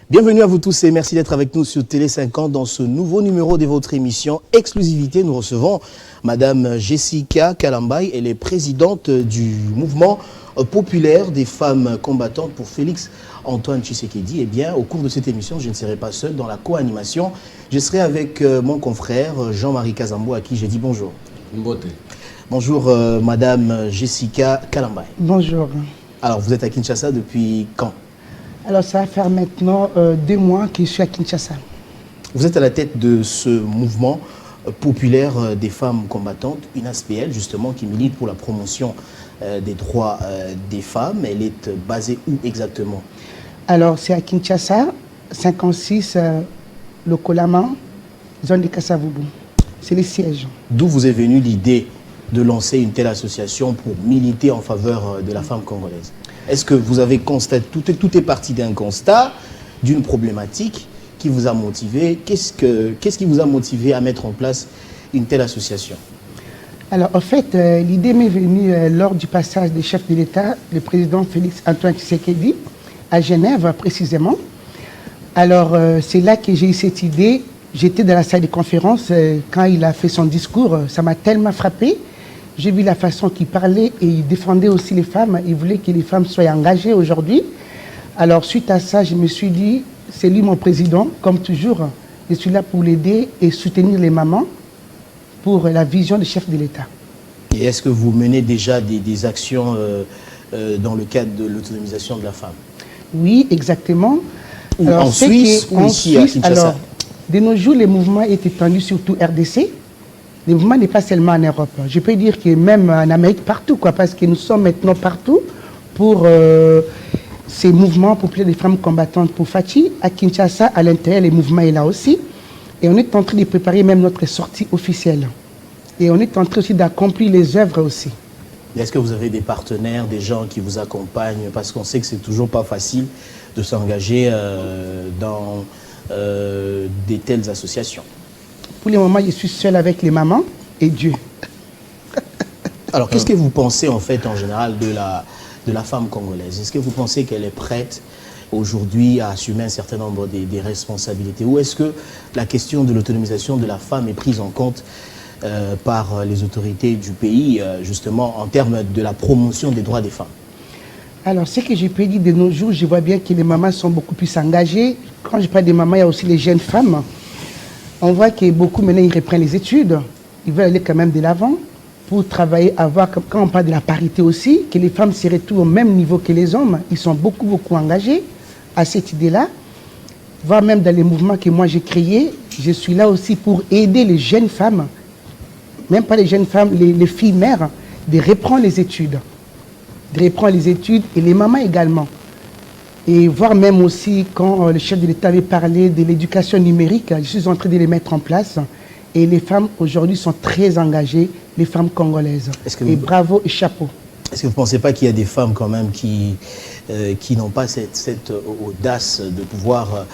Bienvenue à vous tous et merci d'être avec nous sur Télé 50 dans ce nouveau numéro de votre émission Exclusivité. Nous recevons Madame Jessica Kalambay, elle est présidente du mouvement populaire des femmes combattantes pour Félix Antoine Tshisekedi. Eh bien, au cours de cette émission, je ne serai pas seul dans la co-animation. Je serai avec mon confrère Jean-Marie Kazambo à qui j'ai dit bonjour. Bonjour Madame Jessica Kalambay. Bonjour. Alors, vous êtes à Kinshasa depuis quand? Alors, ça va faire maintenant 2 mois que je suis à Kinshasa. Vous êtes à la tête de ce mouvement populaire des femmes combattantes, une ASPL justement, qui milite pour la promotion des droits des femmes. Elle est basée où exactement? Alors, c'est à Kinshasa, 56, le Kolama, zone de Kassavubu. C'est le siège. D'où vous est venue l'idée de lancer une telle association pour militer en faveur de la femme congolaise? Est-ce que vous avez constaté, tout est parti d'un constat, d'une problématique qui vous a motivé? Qu'est-ce qui vous a motivé à mettre en place une telle association? Alors, en fait, l'idée m'est venue lors du passage des chefs de l'État, le président Félix Antoine Tshisekedi, à Genève précisément. Alors, c'est là que j'ai eu cette idée. J'étais dans la salle de conférence quand il a fait son discours. Ça m'a tellement frappé. J'ai vu la façon qu'il parlait et il défendait aussi les femmes. Il voulait que les femmes soient engagées aujourd'hui. Alors, suite à ça, je me suis dit, c'est lui mon président, comme toujours. Je suis là pour l'aider et soutenir les mamans pour la vision du chef de l'État. Et est-ce que vous menez déjà des actions dans le cadre de l'autonomisation de la femme? Oui, exactement. Alors, en Suisse ou ici à Kinshasa? Alors, de nos jours, les mouvements est étendu surtout RDC. Le mouvement n'est pas seulement en Europe. Je peux dire que même en Amérique, partout, quoi, parce que nous sommes maintenant partout pour ces mouvements populaires des femmes combattantes pour Fachi. À Kinshasa, à l'intérieur, le mouvement est là aussi. Et on est en train de préparer même notre sortie officielle. Et on est en train aussi d'accomplir les œuvres aussi. Est-ce que vous avez des partenaires, des gens qui vous accompagnent? Parce qu'on sait que c'est toujours pas facile de s'engager dans des telles associations. Pour le moment, je suis seule avec les mamans et Dieu. Alors, qu'est-ce que vous pensez en fait en général de la femme congolaise? Est-ce que vous pensez qu'elle est prête aujourd'hui à assumer un certain nombre des responsabilités? Ou est-ce que la question de l'autonomisation de la femme est prise en compte par les autorités du pays, justement, en termes de la promotion des droits des femmes? Alors, ce que je peux dire de nos jours, je vois bien que les mamans sont beaucoup plus engagées. Quand je parle des mamans, il y a aussi les jeunes femmes. On voit que beaucoup maintenant, ils reprennent les études. Ils veulent aller quand même de l'avant pour travailler, quand on parle de la parité aussi, que les femmes seraient tout au même niveau que les hommes. Ils sont beaucoup engagés à cette idée-là. Voire même dans les mouvements que moi j'ai créés, je suis là aussi pour aider les jeunes femmes, même pas les jeunes femmes, les filles mères, de reprendre les études. De reprendre les études et les mamans également. Et voir même aussi quand le chef de l'État avait parlé de l'éducation numérique, je suis en train de les mettre en place. Et les femmes aujourd'hui sont très engagées, les femmes congolaises. Et bravo et chapeau. Est-ce que vous ne pensez pas qu'il y a des femmes quand même qui n'ont pas cette audace de pouvoir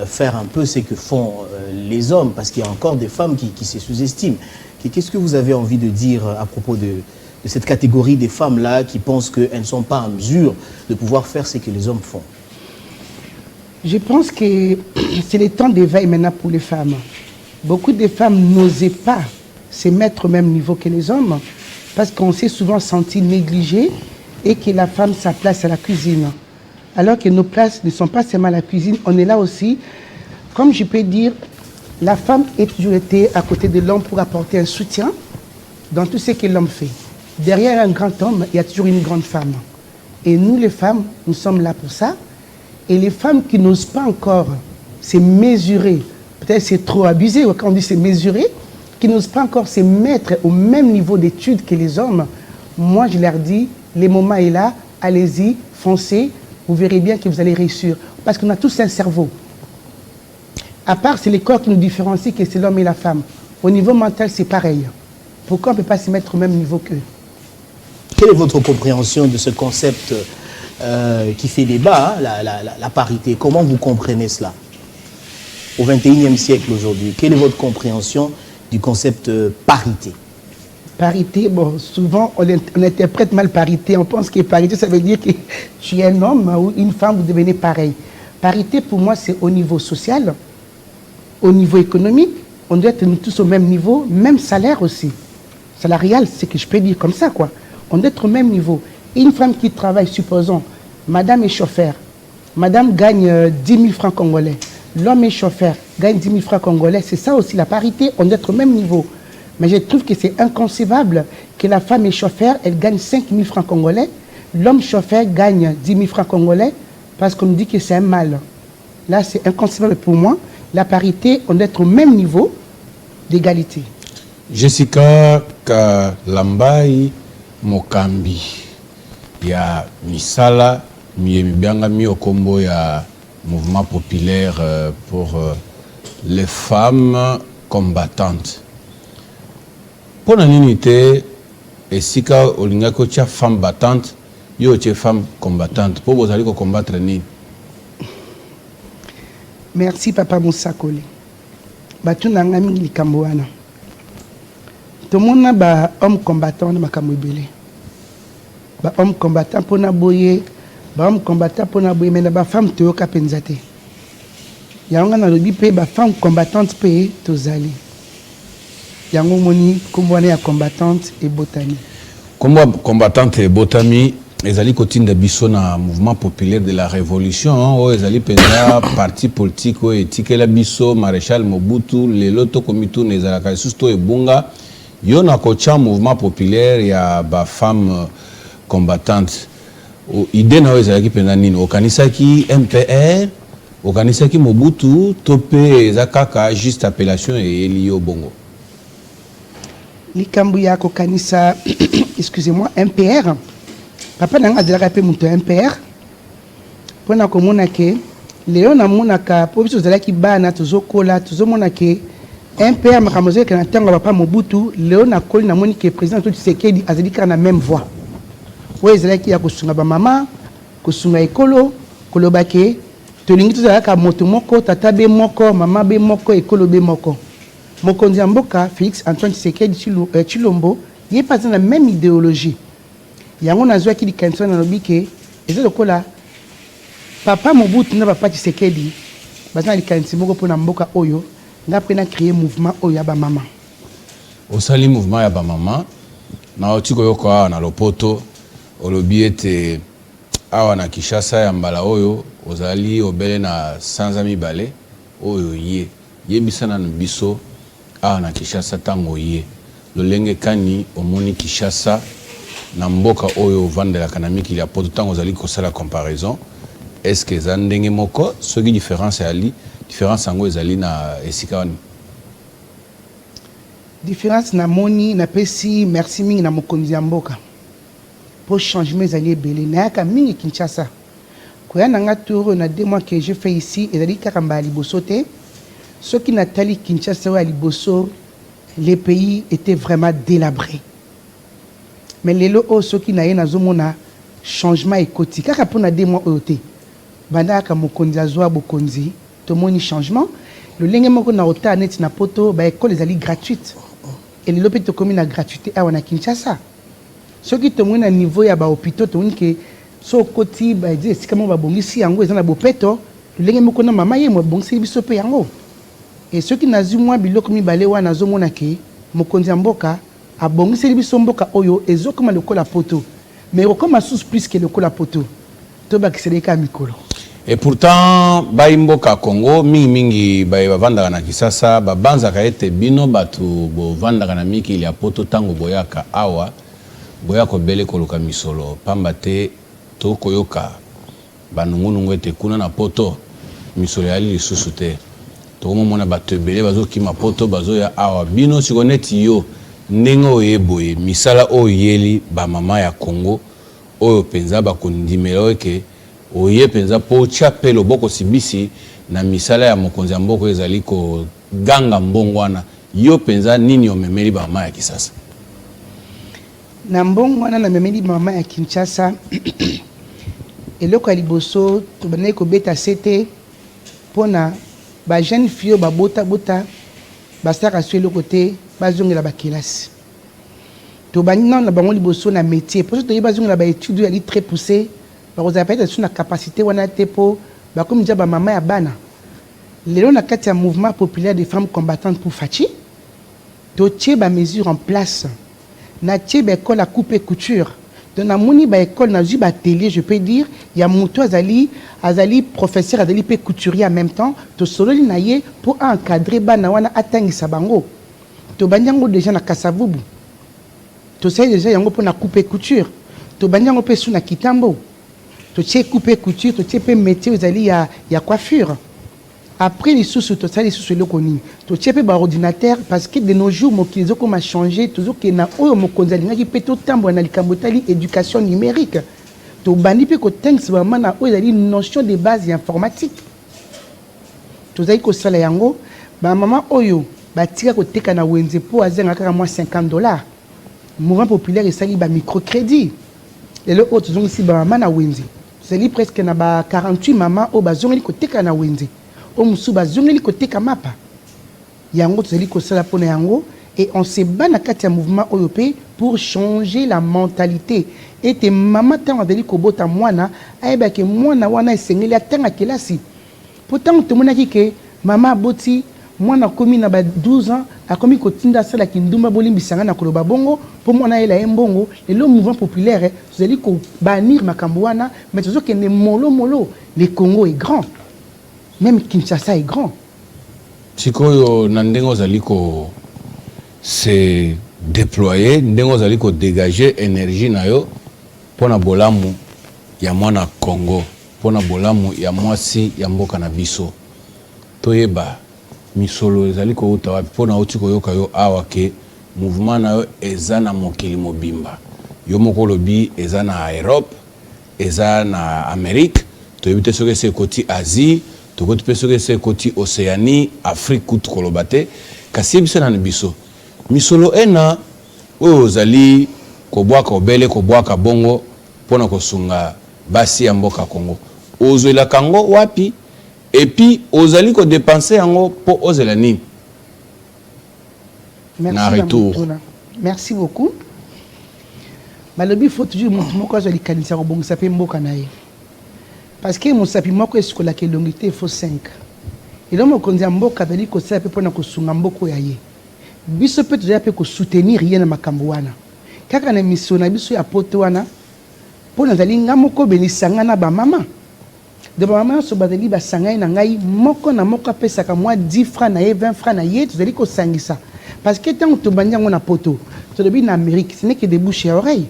faire un peu ce que font les hommes? Parce qu'il y a encore des femmes qui se sous-estiment. Qu'est-ce que vous avez envie de dire à propos de cette catégorie des femmes-là qui pensent qu'elles ne sont pas en mesure de pouvoir faire ce que les hommes font? Je pense que c'est le temps d'éveil maintenant pour les femmes. Beaucoup de femmes n'osaient pas se mettre au même niveau que les hommes parce qu'on s'est souvent senti négligé et que la femme, sa place à la cuisine. Alors que nos places ne sont pas seulement à la cuisine, on est là aussi. Comme je peux dire, la femme a toujours été à côté de l'homme pour apporter un soutien dans tout ce que l'homme fait. Derrière un grand homme, il y a toujours une grande femme. Et nous, les femmes, nous sommes là pour ça. Et les femmes qui n'osent pas encore se mesurer, peut-être c'est trop abusé quand on dit se mesurer, qui n'osent pas encore se mettre au même niveau d'études que les hommes, moi je leur dis, le moment est là, allez-y, foncez, vous verrez bien que vous allez réussir. Parce qu'on a tous un cerveau. À part, c'est les corps qui nous différencient, que c'est l'homme et la femme. Au niveau mental, c'est pareil. Pourquoi on ne peut pas se mettre au même niveau qu'eux? Quelle est votre compréhension de ce concept qui fait débat, hein, la parité? Comment vous comprenez cela au XXIe siècle aujourd'hui? Quelle est votre compréhension du concept parité? Parité, bon, souvent on interprète mal parité. On pense que parité, ça veut dire que tu es un homme ou une femme, vous devenez pareil. Parité, pour moi, c'est au niveau social, au niveau économique. On doit être tous au même niveau, même salaire aussi. Salarial, c'est que je peux dire comme ça, quoi. On doit être au même niveau. Une femme qui travaille, supposons, madame est chauffeur, madame gagne 10 000 francs congolais. L'homme est chauffeur, gagne 10 000 francs congolais. C'est ça aussi, la parité, on doit être au même niveau. Mais je trouve que c'est inconcevable que la femme est chauffeur, elle gagne 5 000 francs congolais. L'homme chauffeur gagne 10 000 francs congolais parce qu'on nous dit que c'est un mal. Là, c'est inconcevable pour moi. La parité, on doit être au même niveau d'égalité. Jessica Kalambai Mokambi. Il y a Misala, Miemibianga Miokombo, il y a mouvement populaire pour les femmes combattantes. Pour l'unité, et si ka olinga ko tia femme battante, yo tia femme combattante. Pour vous aller combattre ni. Merci Papa Moussa Kole. Batuna ngami likambo wana. Tout le monde ba homme combattant na makambo ebele. Ba homme combattant pona boye, ba homme combattant pona boye mais na ba femme to yoka penzate. Yanga na lobi pe ba femme combattante pe tozali. Yango moni kombwana ya combattante et botani. Comme combattante et botami, ezali kotinda biso na mouvement populaire de la révolution, o ezali penza parti politique o etikela biso maréchal Mobutu lelo to komitu nezalaka susto ebunga yo na kocha mouvement populaire ya ba femme combattante. Idée na ezalaki penza nini okanisaki MPR okanisaki Mobutu topé ezakaka juste appellation et elio bongo. Likambu ya kokanisa excusez-moi MPR papa nanga dira pe muto MPR pona komona ke leo na monaka po biso zalaki bana tozokola tozomona ke MPR makamoze ke na tango papa Mobutu leo na koli na moni ke président Tshisekedi azali kana même voix oyo zalaki ya kosunga ba mama kosunga ekolo koloba ke tolingi tozalaka moto moko tata be moko mama be moko ekolo be moko. Mokonzi Mboka, Félix Antoine Tshisekedi Tshilombo, il n'est pas dans la même idéologie. Il y a un azwa qui dit qu'il y a un et c'est le cas papa Mobutu n'a pas Tshisekedi, bazan li kanisi moko pona Mboka oyo, n'a pris na créer mouvement oyo ya ba mama. Au sali mouvement ya ba mama, na otiko yoko na lopoto, olobi ete awa na Kinshasa ya mbala oyo, ozali obele na sanza mibale oyo yebisana na biso. Ah na Kinshasa tango ye lolenge kani omoni Kinshasa na mboka oyo vandela kanamiki ya poto tango zali ko sala comparaison est-ce que za ndenge moko soki différence ali différence yango ezali na esika wani différence na moni na pesi merci mingi na mokonzi ya mboka pour changement ezali ebele na yaka mingi Kinshasa koya nanga tour na 2 mois que j'ai fait ici ezali kaka mbali bosote. Ceux qui n'attali Kinshasa ou Aliboso, les pays étaient vraiment délabrés. Mais les lots, ceux qui n'aient pas de changement économique, car après on a des mois oté, banda ka mokonzi azwa bokonzi, tout le monde changement. Le lingue moko na ota net na poto, ba école les ali gratuite. Et les lots peut commun na gratuité à wana Kinshasa. Ceux qui te na niveau ya ba hôpital, to que so koti ba dire si comment ba bongisi yango ezana bopeto, le lingue moko na mama ye mo bongisi biso pe yango. Et ceux qui n'ont pas biloko mibale wana zomona ke mokonzi Mboka a bongisi biso mboka oyo ezokoma lokola poto mais okoma sous plus que lokola poto to bakiseleka mikolo. Et pourtant ba mboka Congo mingi ba bavanda na Kisasa ba banza ka ete bino batu bo vanda na miki ya poto tango boyaka awa boyako bele koluka misolo pamba te to koyoka banungunungu ete kuna na poto misolo yali lisusu te. Tout le monde a battu belé bazo ki mapoto bazo ya awa bino sikoneti yo ndengo yeboye misala o yeli ba mama ya Congo o penza ba kondimelo ke oye penza po chape loboko sibisi na misala ya mokonzi Mboka ezali ko ganga mbongwana yo penza nini omemeli ba mama ya Kisasa na mbongwana na memeli ba mama ya Kinshasa eloko ya liboso to banai ko beta sete pona ba jeune fille ba bota ba saka sur le côté ba zongela ba kelasi to ba nina na bango liboso na métier pour to ba zongela ba étude ali très poussé ba ko zapeta sur na capacité wana te po comme dit maman ya bana. Léon a un mouvement populaire des femmes combattantes pour Fachi. Tu as des mesures en place. Na tché ba école à couper couture. Dans la moni ba école na ba télé, je peux dire, il y a Mouto azali professeur azali pe couturier en même temps, to solo li naye pour encadrer bana wana atangisa bango. To banyango déjà na kasavubu. To sais déjà yango pour na couper couture. To banyango pe sou na kitambo. To tché couper couture, to tché pe métier azali ya coiffure. Après les sous tout ça les sous le connu to tchepe ba ordinateur parce que de nos jours mokizo comme a changé toujours que na oyo mokonzali ngaki peto tambo na likambotali éducation numérique to bandi pe ko thanks vraiment na oyo ali notion de base informatique to zai ko sala yango ba mama oyo ba tika ko teka na wenze po azenga kaka moi $50 mouvement populaire et sali ba microcrédit et le autre zongi si ba mama na wenze sali presque na ba 48 mama o ba zongi ko teka na wenze o musuba zongeli côté kamapa yango tozali ko sala pona yango et on se bat na kati ya mouvement OYP pour changer la mentalité et te mama tanga dali ko bota mwana ayeba ke mwana wana esengeli atanga kelasi pourtant to monaki ke mama boti mwana komi na ba 12 ans akomi ko tinda sala kindumba bolimbisanga na koloba bongo pour mwana ela embongo et le mouvement populaire tozali ko bannir makambo wana mais tozo ke ne molo le Congo est grand. Même Kinshasa est grand. Sikoyo nandengo zaliko se déployer, ndengo zaliko dégager énergie na yo pona bolamu ya mwana Congo, pona bolamu ya mwasi ya mboka na biso. Toyeba misolo zaliko uta wapi pona otiko yoka yo awa ke mouvement na yo eza na mokili mobimba. Yo moko lobi eza na Europe, eza na Amérique, toyebite soke se koti Asie. Tokoti pesoke se koti Océanie, Afrique kut kolobate kasi biso na biso misolo ena oyo ozali kobwaka obele kobwaka bongo pona kosunga basi ya mboka Congo ozwela kango wapi et puis ozali ko dépenser yango po ozela nini na retour. Merci beaucoup. Malobi faut toujours mutu moko azali kanisa ko bongisa pe mboka na ye. Parce que mon sapi moko eskola ke longité il faut 5. Et là mon konzi mboka dali ko sa pe pona ko sunga mboko ya ye. Biso pe toza pe ko soutenir ye na makambo wana. Kaka na mission na biso ya poto wana pona dali ngamoko belisanga na ba mama. De ba mama so badali ba sanga na ngai moko na moko pesa ka moi 10 francs na ye 20 francs na ye tozali ko sangisa. Parce que tant to banyango na poto to debi na Amérique ce n'est que des bouches à oreilles.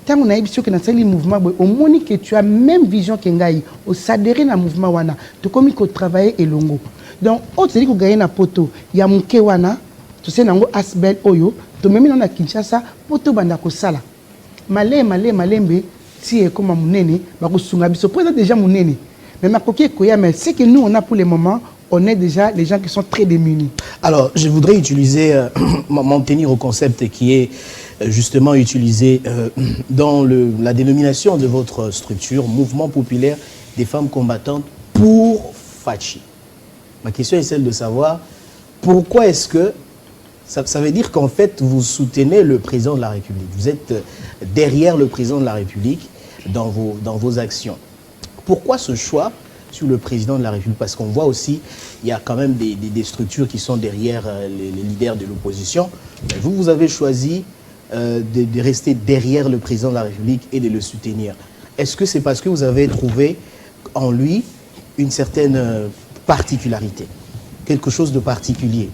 Tant on a eu que dans le mouvement, au moins que tu as même vision que Ngaï, au s'adhérer dans le mouvement wana, tu comme il travailler et longo. Donc, autre c'est que gagner na poto, il y a mon kewana, tu sais nango asbel oyo, tu même dans la Kinshasa, poto banda ko sala. Malembe, si est comme mon nene, ba ko sunga biso, peut déjà mon nene. Mais ma coquille koya, mais c'est que nous on a pour le moment, on est déjà les gens qui sont très démunis. Alors, je voudrais utiliser, m'en tenir au concept qui est justement utilisé dans la dénomination de votre structure, Mouvement populaire des femmes combattantes pour Fachi. Ma question est celle de savoir pourquoi est-ce que ça veut dire qu'en fait vous soutenez le président de la République. Vous êtes derrière le président de la République dans vos actions. Pourquoi ce choix sur le président de la République? Parce qu'on voit aussi, il y a quand même des structures qui sont derrière les leaders de l'opposition. Vous avez choisi de rester derrière le président de la République et de le soutenir. Est-ce que c'est parce que vous avez trouvé en lui une certaine particularité, quelque chose de particulier?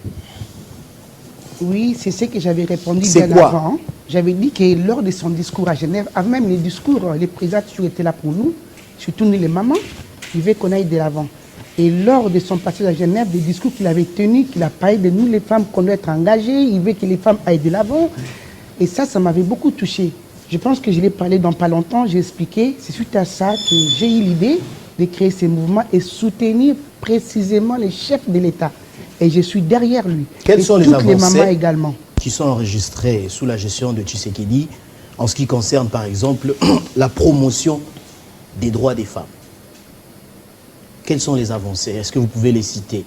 Oui, c'est ce que j'avais répondu bien avant. J'avais dit que lors de son discours à Genève, avant même les discours, les présidents toujours étaient là pour nous, surtout nous les mamans, il veut qu'on aille de l'avant. Et lors de son passage à Genève, des discours qu'il avait tenus, qu'il a parlé de nous les femmes qu'on doit être engagées, il veut que les femmes aillent de l'avant. Et ça m'avait beaucoup touché. Je pense que je l'ai parlé dans pas longtemps, j'ai expliqué. C'est suite à ça que j'ai eu l'idée de créer ces mouvements et soutenir précisément les chefs de l'État. Et je suis derrière lui. Quelles sont les avancées mamans également qui sont enregistrées sous la gestion de Tshisekedi en ce qui concerne par exemple la promotion des droits des femmes? Quelles sont les avancées? Est-ce que vous pouvez les citer?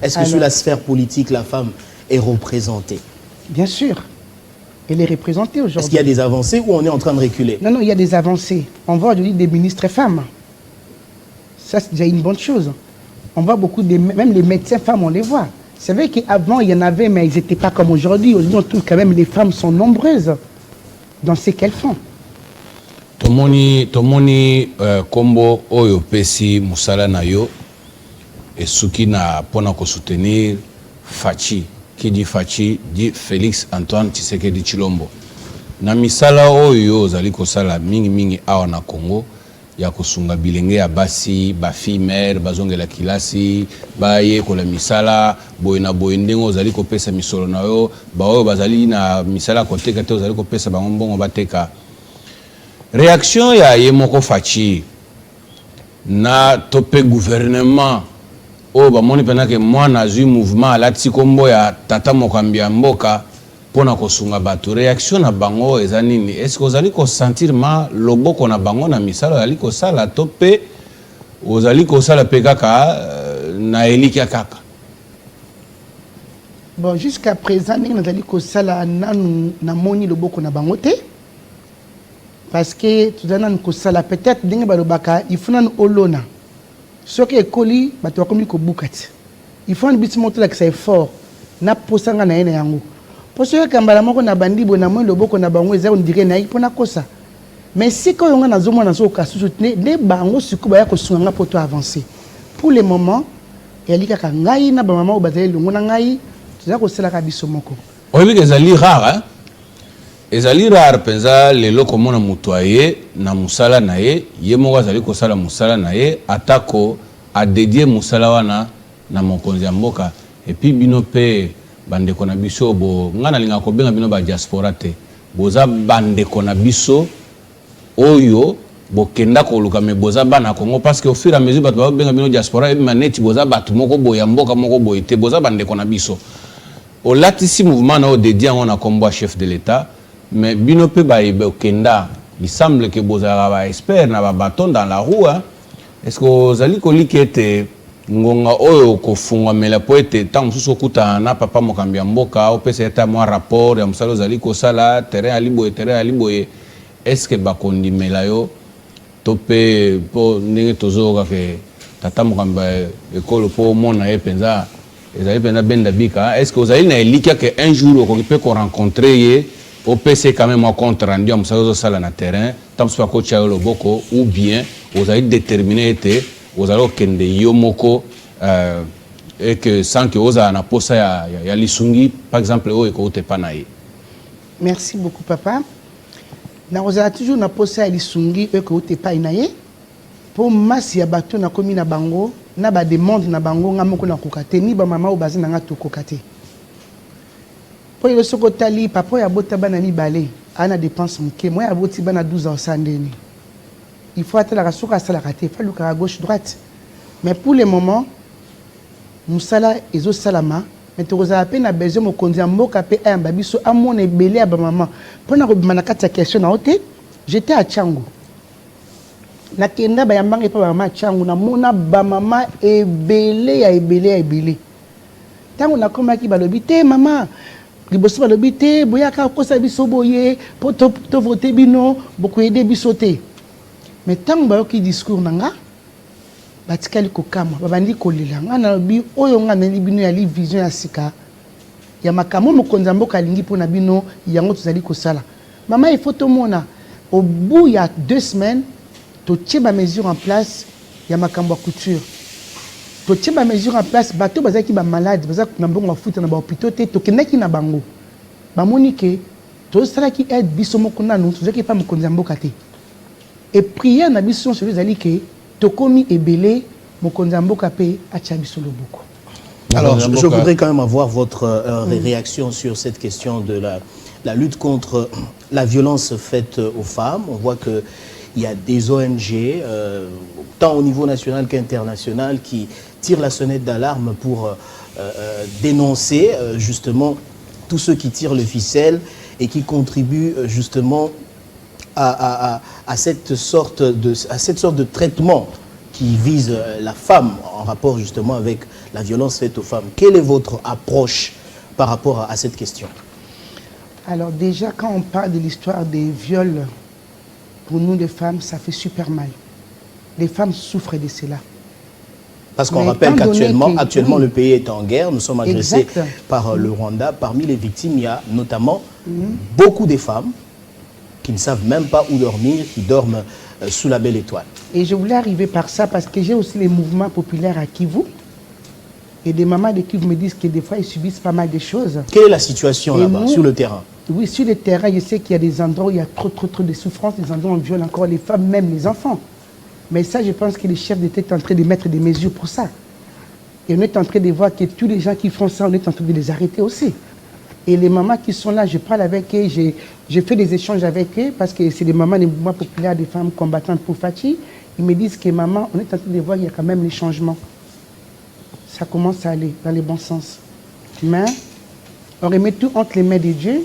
Est-ce que sur la sphère politique, la femme est représentée? Bien sûr. Elle est représentée aujourd'hui. Est-ce qu'il y a des avancées ou on est en train de reculer? Non, il y a des avancées. On voit aujourd'hui des ministres femmes. Ça, c'est déjà une bonne chose. On voit beaucoup, même les médecins femmes, on les voit. C'est vrai qu'avant, il y en avait, mais ils n'étaient pas comme aujourd'hui. Aujourd'hui, on trouve quand même les femmes sont nombreuses dans ce qu'elles font. Tomoni kombo oyo pesi musala na yo esuki na pona ko soutenir Fachi. Qui dit Fachi dit Félix Antoine Tshisekedi Tshilombo. Na misala oyo zali kosala mingi awa na Congo ya kosunga bilenge ya basi ba fille mère bazongela kilasi ba ye kola misala boye na boye ndengo zali kopesa misolo na yo ba oyo bazali na misala koteka te zali kopesa bango mbongo bateka. Réaction ya Yemoko Fachi na topé gouvernement o ba moni pena ke mwana zui mouvement la tsikombo ya tata mokambi ya mboka pona kosunga bato. Réaction na bango eza nini? Est-ce que ozali ko sentir ma loboko na bango na misala ali ko sala topé ozali ko sala pe kaka na eliki kaka? Bon, jusqu'à présent nous allons ko sala na moni loboko na bango te. Parce que tout à l'heure, peut-être il faut un olona. Ce qui est collé, il faut un petit montre que c'est fort. Na posanga na ene yango. Parce que quand bala moko na bandi bona mo loboko na bango eza on dirait na ipona kosa. Mais si quand on a zomo na zo ka soutenir les bango sukuba ya ko sunga poto avancer. Pour le moment, yali kaka ngai na ba mama o bazali longo na ngai, tuza ko sala ka biso moko. Oyebi que ezali rare hein? Ezali rare penza lelo komona mutoye na musala na ye moko azali kosala musala na ye atako a dédié musala wana na mokonzi ya mboka et puis bino pe bandeko na biso bo ngana linga ko benga bino ba diaspora te boza bandeko na biso oyo bokenda ko luka me boza bana Congo parce que au fur et à mesure bato ba benga bino diaspora et maneti boza bato moko boya mboka moko boyete boza bandeko na biso au latisi mouvement na o dédié on a combat chef de l'état. Mais bino pe ba kenda, il semble que bozala ba expert na ba bâton dans la roue hein? Est-ce que ozali ko likete ngonga oyo ko fungwa mela poete tant mususu kuta na papa mokambi ya mboka o pesa eta mo rapport ya musalo ozali ko sala terrain aliboye est-ce que ba kondimela yo topé po ndenge tozoka ke tata mokambi ekolo po mona ye penza ezali penza benda bika est-ce que ozali na elikia que un jour ko peut ko rencontrer ye au PC quand même en compte rendu à Moussa Sala na terrain, tant soit coach à l'oboko ou bien vous avez déterminé été vous allez kende yomoko et que sans que vous ayez posa ya lisungi par exemple au écoute panaï. Merci beaucoup papa. Na vous avez toujours na posa ya lisungi et que vous pas inaye pour masi ya bato na komi na bango na ba demande na bango ngamoko na kokate ni ba mama o bazi na ngato kokate. Pour le sokotali papa ya bota bana mibale ana dépense mke moi ya boti bana 12 ans sandeni. Il faut attendre la soka sala raté faut le à gauche droite. Mais pour le moment musala ezo salama mais tu as à peine a besoin mo konzi mboka pe a babiso amone belé ba maman. Pona ko bimana kata question na hote j'étais à Tchango. Na kenda ba yambanga pa ba mama Tchango na mona ba mama ebele. Tango na komaki balobi te mama liboso balobi te boyaka kosa biso boye po to voter bino beaucoup aider biso te mais tant bayoki discours nanga batikali kokama babandi kolela nga na lobi oyo nga na bino ya li vision ya sika ya makamo mokonza mboka lingi pona bino yango tozali kosala mama il faut to mona au bout ya 2 semaines to tie ba mesure en place ya makambo ya couture to tie ba mesure en place bato bazaki ba malade bazaki na mbongo futa na ba hôpital te to kenaki na bango ba monike to sala ki aide biso moko nanu to zaki pa mokonza mboka te et prière na biso sur les alliés to komi ebele mokonza mboka pe acha biso loboko. Alors je voudrais quand même avoir votre réaction sur cette question de la lutte contre la violence faite aux femmes. On voit que il y a des ONG, tant au niveau national qu'international, qui tirent la sonnette d'alarme pour dénoncer justement tous ceux qui tirent le ficelle et qui contribuent justement à cette sorte de traitement qui vise la femme en rapport justement avec la violence faite aux femmes. Quelle est votre approche par rapport à cette question? Alors déjà, quand on parle de l'histoire des viols, pour nous les femmes, ça fait super mal. Les femmes souffrent de cela. Parce qu'on rappelle qu'actuellement, le pays est en guerre. Nous sommes agressés par le Rwanda. Parmi les victimes, il y a notamment beaucoup de femmes qui ne savent même pas où dormir, qui dorment sous la belle étoile. Et je voulais arriver par ça parce que j'ai aussi les mouvements populaires à Kivu. Et des mamans de Kivu me disent que des fois, ils subissent pas mal de choses. Quelle est la situation là-bas, sur le terrain? Oui, sur le terrain, je sais qu'il y a des endroits où il y a trop de souffrances, des endroits où on viole encore les femmes, même les enfants. Mais ça, je pense que les chefs d'État sont en train de mettre des mesures pour ça. Et on est en train de voir que tous les gens qui font ça, on est en train de les arrêter aussi. Et les mamans qui sont là, je parle avec eux, j'ai fait des échanges avec eux, parce que c'est des mamans des mouvements populaires, des femmes combattantes pour Fachi. Ils me disent que maman, on est en train de voir qu'il y a quand même les changements. Ça commence à aller dans le bon sens. Mais on remet tout entre les mains de Dieu,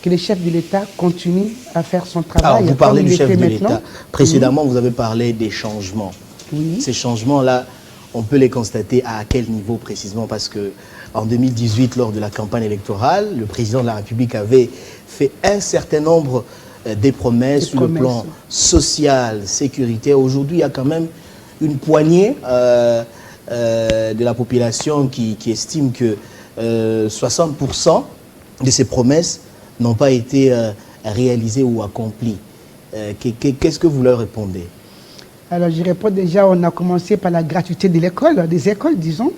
que les chefs de l'État continuent à faire son travail. Alors, vous parlez du chef de l'État. Précédemment, vous avez parlé des changements. Oui. Ces changements-là, on peut les constater à quel niveau précisément? Parce qu'en 2018, lors de la campagne électorale, le président de la République avait fait un certain nombre de promesses sur le plan social, sécuritaire. Aujourd'hui, il y a quand même une poignée de la population qui estime que 60% de ces promesses n'ont pas été réalisées ou accomplies. Qu'est-ce que vous leur répondez? Alors, je réponds déjà, on a commencé par la gratuité de l'école, des écoles, disons.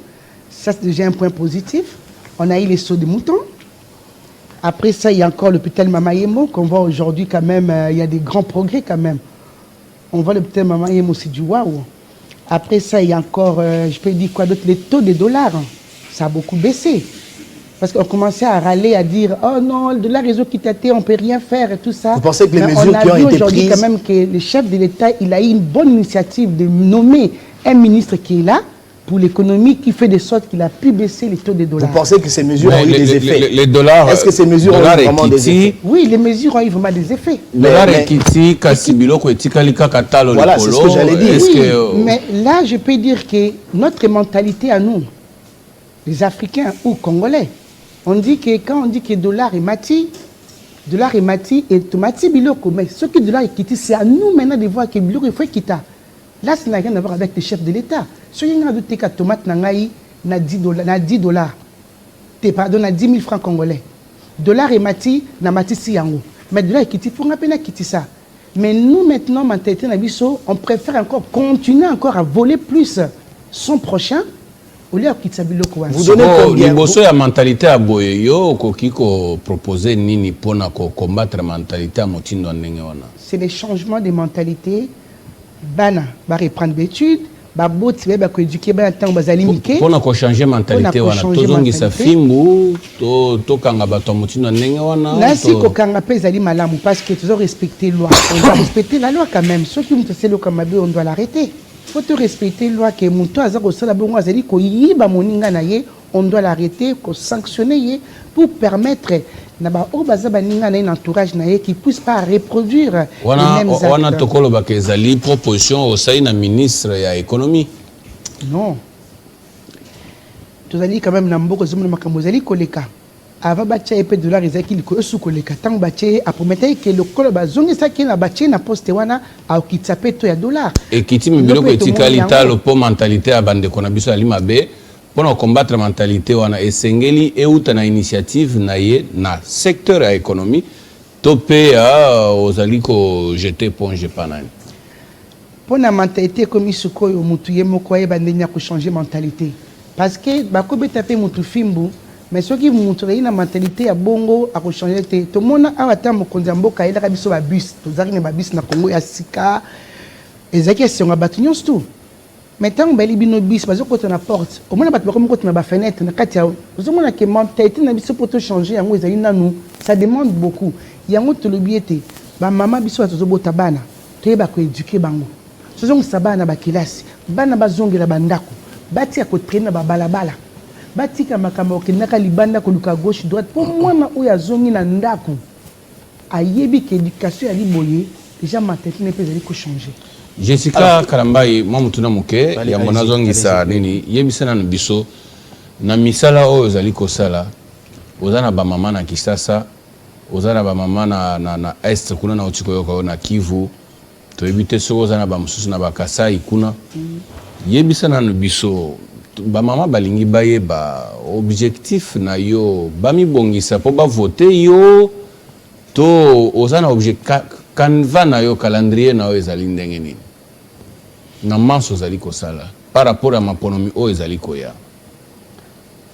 Ça, c'est déjà un point positif. On a eu les sauts de moutons. Après ça, il y a encore l'hôpital Mama Yemo, qu'on voit aujourd'hui quand même, il y a des grands progrès quand même. On voit l'hôpital Mama Yemo, c'est du waouh. Après ça, il y a encore, je peux dire quoi d'autre, les taux de dollars. Ça a beaucoup baissé. Parce qu'on commençait à râler, à dire « Oh non, le dollar réseau Kitaté, on ne peut rien faire » et tout ça. Vous pensez que les mesures qui ont été prises... quand même que le chef de l'État, il a eu une bonne initiative de nommer un ministre qui est là pour l'économie, qui fait de sorte qu'il a pu baisser les taux de dollars. Vous pensez que ces mesures ont eu des effets? Les dollars... Est-ce que ces mesures ont eu vraiment des effets? Oui, les mesures ont eu vraiment des effets. Voilà, c'est ce que j'allais dire. Oui, mais là, je peux dire que notre mentalité à nous, les Africains ou Congolais, on dit que quand on dit que dollar est mati et tomati biloko, mais ce que dollar est quitté, c'est à nous maintenant de voir que biloko il faut quitter. Là, ça n'a rien à voir avec les chefs de l'État. Ce qui a douté que tomate na 10 dollars, pardon, na 10 000 francs congolais. Dollar est mati, na mati si yango. Mais dollar est quitté, pour rappeler quitter ça. Mais nous maintenant, mentalité na biso, on préfère encore continuer encore à voler plus son prochain. Vous donnez combien? La mentalité à Boyeyo, qui proposer nini pour combattre la mentalité à Motindo. C'est les changements de mentalité. Bana va reprendre d'études. Baboti va éduquer ba temps bazali mike. Pour changer mentalité wana. Tozongi sa fimbu, to kanga bato Motindo ndenge wana. Là si ko kanga pe zali malamu parce que toujours respecter loi. On doit respecter la loi quand même. Ceux qui ont fait le kamabe, on doit l'arrêter. Il faut te respecter la loi que on doit l'arrêter, sanctionner pour permettre un entourage qui ne puisse pas reproduire les mêmes actes. On a une proposition au sein du ministre de l'économie. Non. Tu as dit quand même que avant bacha epé dollar ezaki likolo suko leka tango bache a promettre que le kolo bazongi saki na bache na poste wana a kitsape to ya dollar et kiti mibilo ko etikalita le po mentalité a bande kona biso ali mabe pour combattre mentalité wana esengeli euta na initiative na ye na secteur ya économie topé a ozaliko jeter ponge panani pour na mentalité comme suko yo mutu ye moko ye bandenya ko changer mentalité parce que bakobeta pe mutu fimbu. Mais ceux qui montrent une mentalité à bongo à changer tout le monde a atteint mon konzamboka il a biso ba bus tous arine ba bus na Congo ya sika ezaki si on a battu tout maintenant ba libino bus bazo côté na porte au moins ba comme côté na ba fenêtre na katia vous mona que mentalité na biso pour changer yango ezali nanu ça demande beaucoup yango to lobiete ba mama biso bazo bota bana to ba ko éduquer bango sozong sabana ba kilasi bana bazongela bandako bati ko traîner ba balabala batika makambo kinaka libanda koluka gauche droite pour moi na oya zongi na ndako ayebi que éducation ya liboye déjà mentalité ne peut pas changer. Jessica Kalambai mamutuna muke ya mona zongi sa nini yebisana na biso na misala oyo zali ko sala ozana ba mama na Kisasa ozana ba mama na est kuna na otiko yoko na Kivu to ebite so ozana ba mususu na ba Kasai kuna yebisa nanu biso ba mama balingi baye ba objectif na yo bami bongisa po ba voter yo to ozana objectif kanva na yo calendrier na yo ezali ndenge nini na manso zali kosala par rapport à maponomi o ezali koya.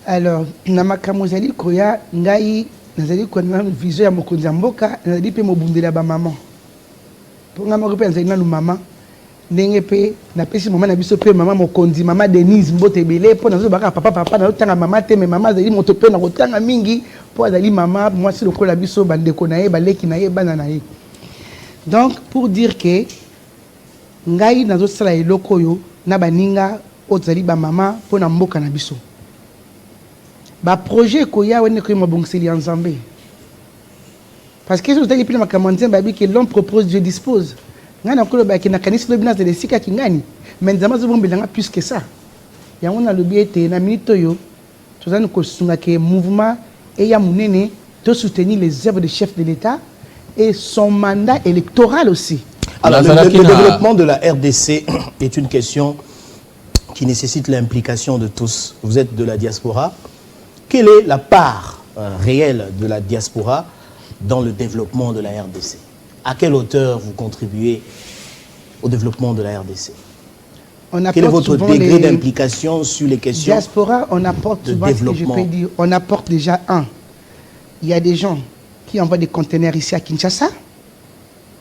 Alors na makambo zali koya ngai nazali ko na vision ya mokonzi mboka nazali pe mobundela ba maman pour nga mo pe nazali na maman ndenge pe na pesi maman na biso pe maman mokonzi maman Denise Mbote Belé po nazo baka papa na tanga maman te mais maman zali moto pe na kotanga mingi po azali maman moi c'est lokola biso bandeko na ye baleki na ye bana na ye. Donc pour dire que ngai nazo sala eloko yo na baninga ozali ba maman po na mboka na biso ba projet koya wene ko mabongiseli ensemble parce que je depuis ma campagne babi que l'homme propose Dieu dispose ngana ko ba ki na kanisa lo binase de sika kingani mais nzama zo bombelanga plus que ça ya on a le biete na minute yo tozani ko sunga ke mouvement et ya munene to soutenir les œuvres des chefs de l'État et son mandat électoral aussi. Alors le développement de la RDC est une question qui nécessite l'implication de tous. Vous êtes de la diaspora. Quelle est la part réelle de la diaspora dans le développement de la RDC? À quelle hauteur vous contribuez au développement de la RDC? Quel est votre degré d'implication sur les questions diaspora? On apporte souvent, ce que je peux dire, on apporte déjà il y a des gens qui envoient des conteneurs ici à Kinshasa,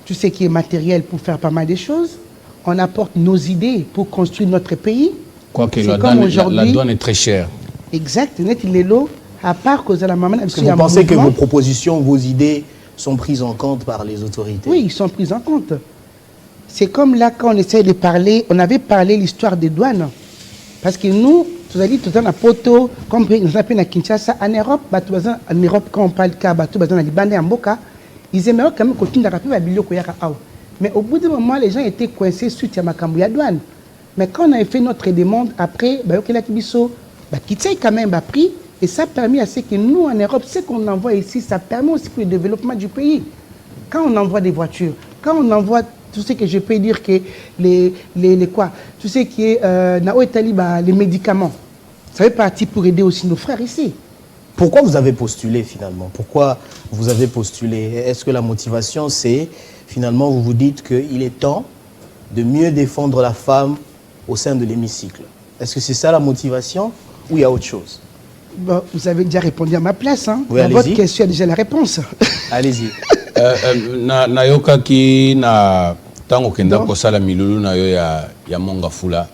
tout ce qui est matériel pour faire pas mal de choses. On apporte nos idées pour construire notre pays. Quoique la douane est très chère. Exact. À part que la maman. Est-ce que vous pensez que vos propositions, vos idées sont prises en compte par les autorités? Oui, ils sont prises en compte. C'est comme là, quand on essaie de parler, on avait parlé l'histoire des douanes. Parce que nous, tout le temps, à Poto, comme nous appelons à Kinshasa, en Europe, quand on parle de Liban et en Boka, ils aimeraient quand même continuer à rappeler la bibliothèque. Mais au bout d'un moment, les gens étaient coincés suite à Makambuya douane. Mais quand on avait fait notre demande, après, Kitsai quand même a pris, et ça a permis à ce que nous, en Europe, ce qu'on envoie ici, ça permet aussi pour le développement du pays. Quand on envoie des voitures, quand on envoie tout ce que je peux dire que tout ce qui est les médicaments, ça fait partie pour aider aussi nos frères ici. Pourquoi vous avez postulé finalement? Pourquoi vous avez postulé? Est-ce que la motivation c'est finalement vous vous dites qu'il est temps de mieux défendre la femme au sein de l'hémicycle? Est-ce que c'est ça la motivation ou il y a autre chose? Bon, vous avez déjà répondu à ma place. Hein? Oui, dans votre question, il y a déjà la réponse. Allez-y. Nayoka ki na tango kenda kosala milulu na yo ya monga fula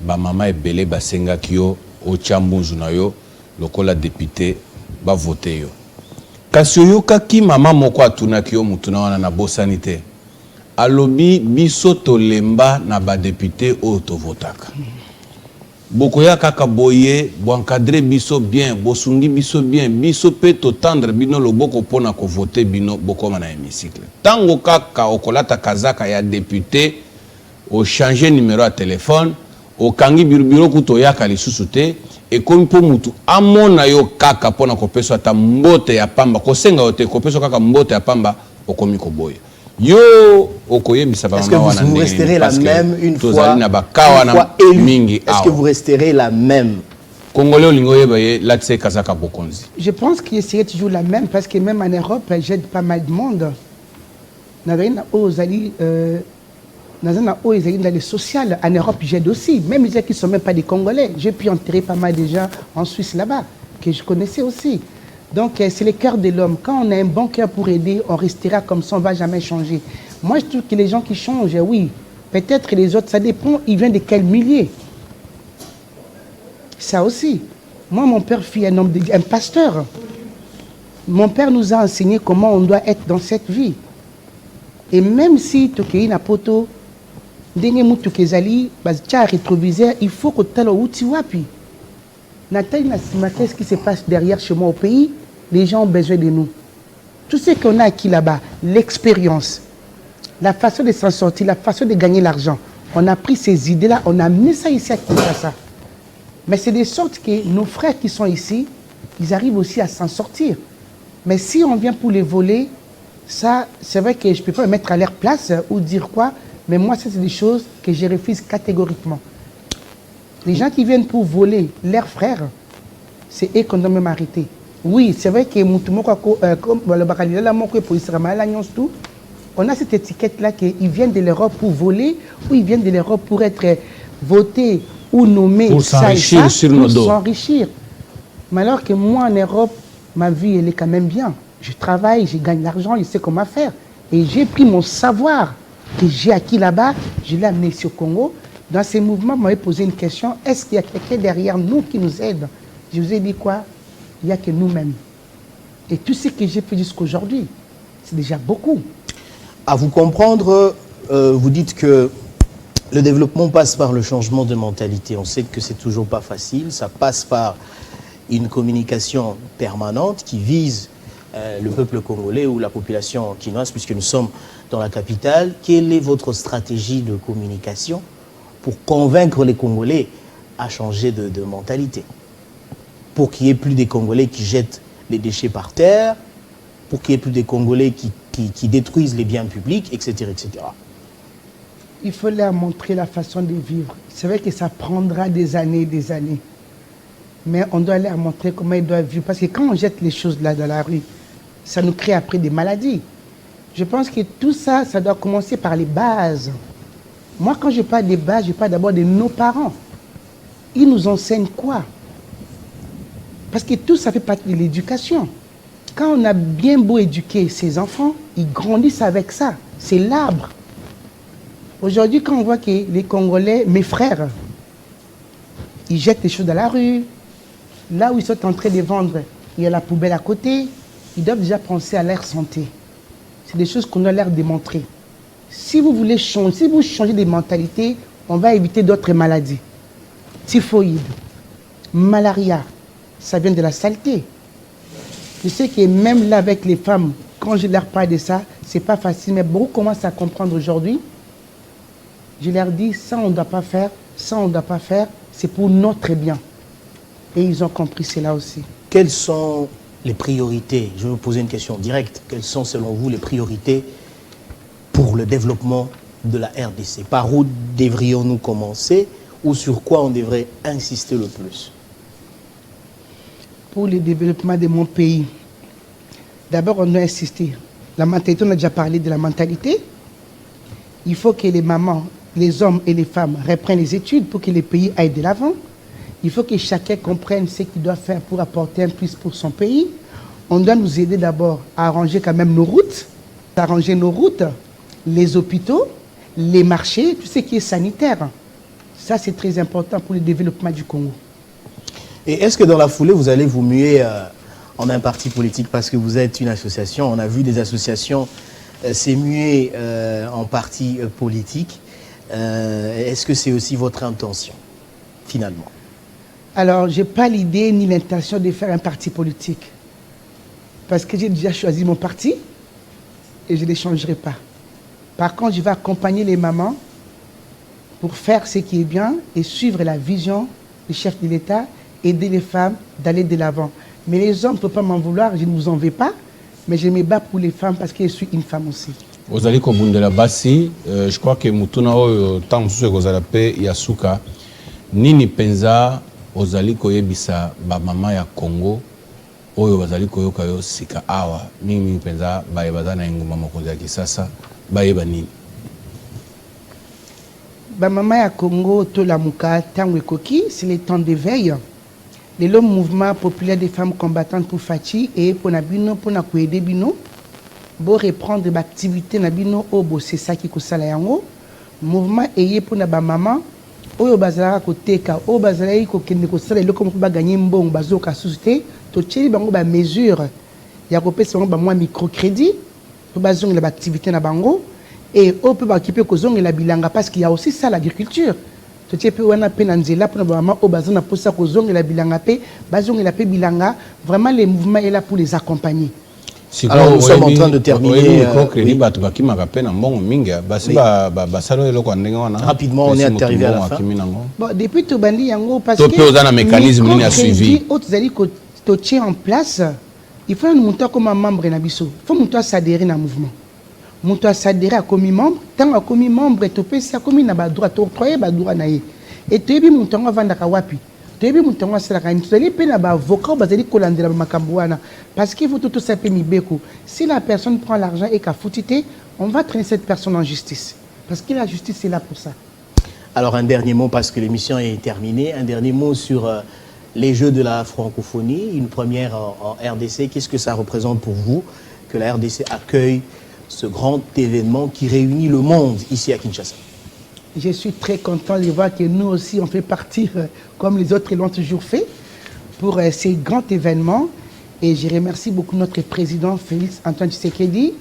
ba mama ebele basenga kyo o chambunzu na yo lokola député ba voter yo. Kasi yoka ki mama moko atuna kyo mutuna wana na bosanité. Alobi biso tolemba na ba député o to votaka. Bokoya kaka boye bo encadrer biso bien, bosungi biso bien, biso pe to tendre bino loboko pona ko voter bino bokoma na hémicycle. Tango kaka okolata kazaka ya député o changer numéro à téléphone, o kangi bureau kuto yaka lisusu te et comme po mutu amona yo kaka pona ko peso ata mbote ya pamba ko senga ote ko peso kaka mbote ya pamba okomi ko boye. Yo est-ce que vous resterez la même une fois élu? Est-ce que vous resterez la même? Je pense qu'il serait toujours la même parce que même en Europe, j'aide pas mal de monde. Dans les sociales, en Europe, j'aide aussi. Même les gens qui ne sont même pas des Congolais. J'ai pu enterrer pas mal de gens en Suisse là-bas, que je connaissais aussi. Donc, c'est le cœur de l'homme. Quand on a un bon cœur pour aider, on restera comme ça, on ne va jamais changer. Moi, je trouve que les gens qui changent, oui. Peut-être les autres, ça dépend, ils viennent de quel milieu. Ça aussi. Moi, mon père fut un pasteur. Mon père nous a enseigné comment on doit être dans cette vie. Et même si tu es un poto, rétroviseur, il faut que tu aies le Nathalie, qu'est-ce qui se passe derrière chez moi au pays? Les gens ont besoin de nous. Tout ce qu'on a acquis là-bas, l'expérience, la façon de s'en sortir, la façon de gagner l'argent. On a pris ces idées-là, on a amené ça ici à Kinshasa. Mais c'est de sorte que nos frères qui sont ici, ils arrivent aussi à s'en sortir. Mais si on vient pour les voler, ça, c'est vrai que je ne peux pas me mettre à leur place ou dire quoi, mais moi, ça, c'est des choses que je refuse catégoriquement. Les gens qui viennent pour voler leurs frères, c'est eux qu'on doit même arrêter. Oui, c'est vrai que on a cette étiquette-là qu'ils viennent de l'Europe pour voler ou ils viennent de l'Europe pour être votés ou nommés pour s'enrichir sur nos dos. Pour s'enrichir. Mais alors que moi, en Europe, ma vie, elle est quand même bien. Je travaille, je gagne l'argent, je sais comment faire. Et j'ai pris mon savoir que j'ai acquis là-bas, je l'ai amené ici au Congo. Dans ces mouvements, vous m'avez posé une question, est-ce qu'il y a quelqu'un derrière nous qui nous aide? Je vous ai dit quoi? Il n'y a que nous-mêmes. Et tout ce que j'ai fait jusqu'aujourd'hui, c'est déjà beaucoup. À vous comprendre, vous dites que le développement passe par le changement de mentalité. On sait que c'est toujours pas facile. Ça passe par une communication permanente qui vise le peuple congolais ou la population quinoise, puisque nous sommes dans la capitale. Quelle est votre stratégie de communication pour convaincre les Congolais à changer de mentalité? Pour qu'il n'y ait plus des Congolais qui jettent les déchets par terre, pour qu'il n'y ait plus des Congolais qui détruisent les biens publics, etc., etc. Il faut leur montrer la façon de vivre. C'est vrai que ça prendra des années et des années. Mais on doit leur montrer comment ils doivent vivre. Parce que quand on jette les choses là dans la rue, ça nous crée après des maladies. Je pense que tout ça, ça doit commencer par les bases. Moi, quand je parle des bases, je parle d'abord de nos parents. Ils nous enseignent quoi? Parce que tout ça fait partie de l'éducation. Quand on a bien beau éduquer ses enfants, ils grandissent avec ça. C'est l'arbre. Aujourd'hui, quand on voit que les Congolais, mes frères, ils jettent les choses dans la rue, là où ils sont en train de vendre, il y a la poubelle à côté, ils doivent déjà penser à leur santé. C'est des choses qu'on doit leur démontrer. Si vous voulez changer, si vous changez des mentalités, on va éviter d'autres maladies. Typhoïde, malaria, ça vient de la saleté. Je sais que même là avec les femmes, quand je leur parle de ça, c'est pas facile, mais beaucoup commencent à comprendre aujourd'hui. Je leur dis, ça on ne doit pas faire, ça on ne doit pas faire, c'est pour notre bien. Et ils ont compris cela aussi. Quelles sont les priorités? Je vais vous poser une question directe. Quelles sont selon vous les priorités pour le développement de la RDC? Par où devrions-nous commencer ou sur quoi on devrait insister le plus? Pour le développement de mon pays, d'abord on doit insister. La mentalité, on a déjà parlé de la mentalité. Il faut que les mamans, les hommes et les femmes reprennent les études pour que les pays aillent de l'avant. Il faut que chacun comprenne ce qu'il doit faire pour apporter un plus pour son pays. On doit nous aider d'abord à arranger quand même nos routes, les hôpitaux, les marchés, tout ce qui est sanitaire. Ça, c'est très important pour le développement du Congo. Et est-ce que dans la foulée, vous allez vous muer en un parti politique parce que vous êtes une association? On a vu des associations s'émuer en parti politique. Est-ce que c'est aussi votre intention, finalement? Alors, je n'ai pas l'idée ni l'intention de faire un parti politique. Parce que j'ai déjà choisi mon parti et je ne les changerai pas. Par contre, je vais accompagner les mamans pour faire ce qui est bien et suivre la vision du chef de l'État, aider les femmes d'aller de l'avant. Mais les hommes ne peuvent pas m'en vouloir, je ne vous en vais pas, mais je me bats pour les femmes parce que je suis une femme aussi. Ozali kobundela basi, je crois que mutuna oyo tant que kozala pe yasuka nini penza ozali koyebisa ba mama ya Congo oyo bazali koyoka yo sika awa nini penza bayeba na nguma mokonzi ya Kisasa bayeba nini? Ba mama ya Congo to la muka tango ekoki, c'est le temps d'éveil. Le mouvement populaire des femmes combattantes pour Fachi et pour Nabino pour Nakuede Bino. Pour reprendre l'activité Nabino Obo, c'est ça qui est yango. Mouvement ayé pour Naba maman. Oyo bazara ko teka, o bazara ko kende ko sala eloko ko ba gagner mbongo bazoka société, to tcheli bango ba mesure. Ya ko pesa bango ba mwa microcrédit, to bazonga la activité na bango et on peut ba kipe ko zonga la bilanga parce qu'il y a aussi ça l'agriculture. To tchepe wana pe na nzela pour na maman o bazona posa ko zonga la bilanga pe, bazonga la pe bilanga, vraiment les mouvements est là pour les accompagner. Alors nous sommes en train de terminer. Rapidement, on est arrivé à la fin. Bon, depuis tout bandi yango parce que mécanisme ni a suivi. Autres allez que tu en place, il faut nous monter comme un membre na biso. Il faut monter s'adhérer na mouvement. Monter s'adhérer à comme membre, tant à comme membre tu peux ça comme na ba droit octroyer ba droit na Et tu es bien mon temps avant d'akawapi. Tu es bien mon temps c'est la reine. Tu es bien avocat basé colandera makambouana. Parce qu'il faut tout ça péni beku. Si la personne prend l'argent et qu'a foutité, on va traîner cette personne en justice. Parce que la justice est là pour ça. Alors un dernier mot parce que l'émission est terminée. Un dernier mot sur les Jeux de la francophonie, une première en RDC. Qu'est-ce que ça représente pour vous que la RDC accueille ce grand événement qui réunit le monde ici à Kinshasa? Je suis très content de voir que nous aussi, on fait partie, comme les autres l'ont toujours fait, pour ces grands événements. Et je remercie beaucoup notre président Félix Antoine Tshisekedi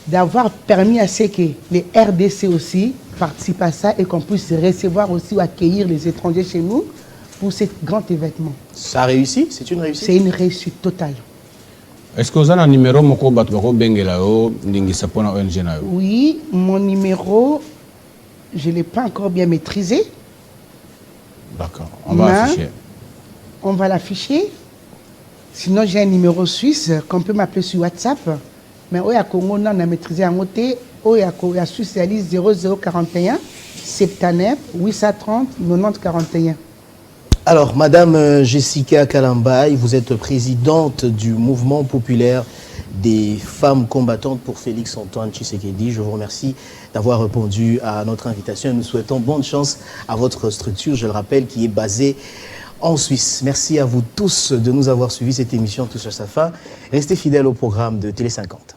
d'avoir permis à ce que les RDC aussi participent à ça et qu'on puisse recevoir aussi ou accueillir les étrangers chez nous pour ce grand événement. Ça a réussi? C'est une réussite? C'est une réussite totale. Est-ce que vous avez un numéro moko batoko bengelao ndingisa pona ONG na yo? Oui, mon numéro, je ne l'ai pas encore bien maîtrisé. D'accord, on va afficher. On va l'afficher. Sinon, j'ai un numéro suisse qu'on peut m'appeler sur WhatsApp. Mais au Congo, on a maîtrisé en côté. Au Suisse, c'est 0041 79 830 90 41. Alors, Madame Jessica Kalambay, vous êtes présidente du mouvement populaire des femmes combattantes pour Félix Antoine Tshisekedi. Je vous remercie d'avoir répondu à notre invitation et nous souhaitons bonne chance à votre structure, je le rappelle, qui est basée en Suisse. Merci à vous tous de nous avoir suivis. Cette émission touche à sa fin. Restez fidèles au programme de Télé 50.